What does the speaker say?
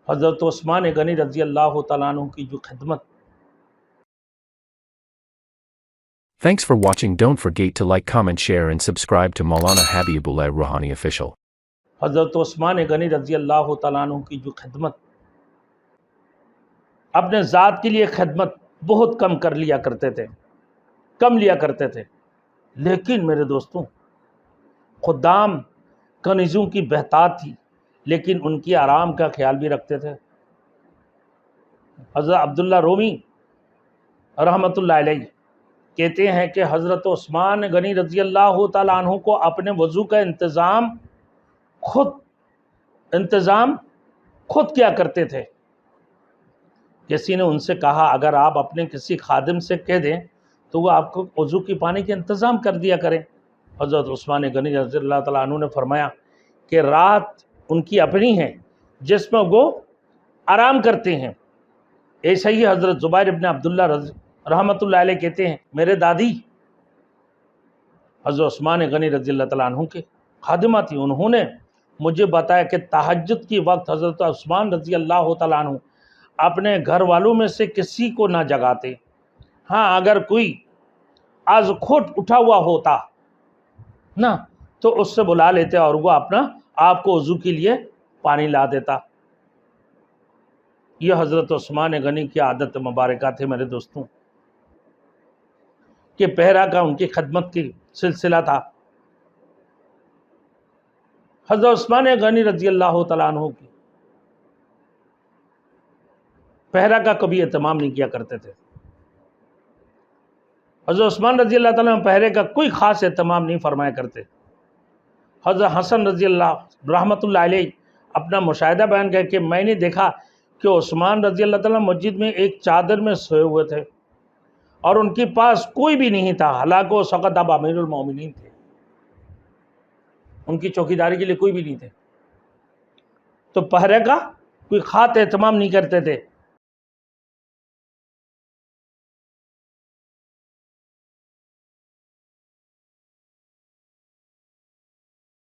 حضرت عثمان غنی رضی اللہ تعالیٰ عنہ کی جو خدمت. Thanks for watching. Don't forget to like, comment, share and subscribe to Maulana Habibullah Rohani Official. حضرت عثمان غنی رضی اللہ تعالیٰ عنہ کی جو خدمت، اپنے ذات کے لیے خدمت بہت کم کر لیا کرتے تھے، کم لیا کرتے تھے، لیکن میرے دوستوں خدام کنیزوں کی بہتات تھی، لیکن ان کی آرام کا خیال بھی رکھتے تھے. حضرت عبداللہ رومی رحمۃ اللہ علیہ کہتے ہیں کہ حضرت عثمان غنی رضی اللہ تعالیٰ عنہ کو اپنے وضو کا انتظام خود کیا کرتے تھے. کسی نے ان سے کہا اگر آپ اپنے کسی خادم سے کہہ دیں تو وہ آپ کو وضو کی پانی کے انتظام کر دیا کریں. حضرت عثمان غنی رضی اللہ تعالیٰ عنہ نے فرمایا کہ رات ان کی اپنی ہے جس میں وہ آرام کرتے ہیں. ایسا ہی حضرت زبیر ابن عبداللہ رحمۃ اللہ علیہ کہتے ہیں میرے دادی حضرت عثمان غنی رضی اللہ تعالیٰ عنہ کے خادمہ تھی. انہوں نے مجھے بتایا کہ تہجد کی وقت حضرت عثمان رضی اللہ تعالیٰ عنہ اپنے گھر والوں میں سے کسی کو نہ جگاتے. ہاں اگر کوئی از کھوٹ اٹھا ہوا ہوتا نا تو اس سے بلا لیتے اور وہ اپنا آپ کو وضو کے لیے پانی لا دیتا. یہ حضرت عثمان غنی کی عادت مبارکہ تھے میرے دوستوں کہ پہرا کا ان کی خدمت کی سلسلہ تھا. حضرت عثمان غنی رضی اللہ تعالیٰ عنہ کی پہرا کا کبھی اہتمام نہیں کیا کرتے تھے. حضرت عثمان رضی اللہ تعالیٰ عنہ پہرے کا کوئی خاص اہتمام نہیں فرمایا کرتے. حضرت حسن رضی اللہ رحمۃ اللہ علیہ اپنا مشاہدہ بیان کر کہ میں نے دیکھا کہ عثمان رضی اللہ تعالیٰ مسجد میں ایک چادر میں سوئے ہوئے تھے اور ان کے پاس کوئی بھی نہیں تھا، حالانکہ وہ سقط اب امیر المومنین تھے، ان کی چوکیداری کے لیے کوئی بھی نہیں تھے. تو پہرے کا کوئی خاص اہتمام نہیں کرتے تھے.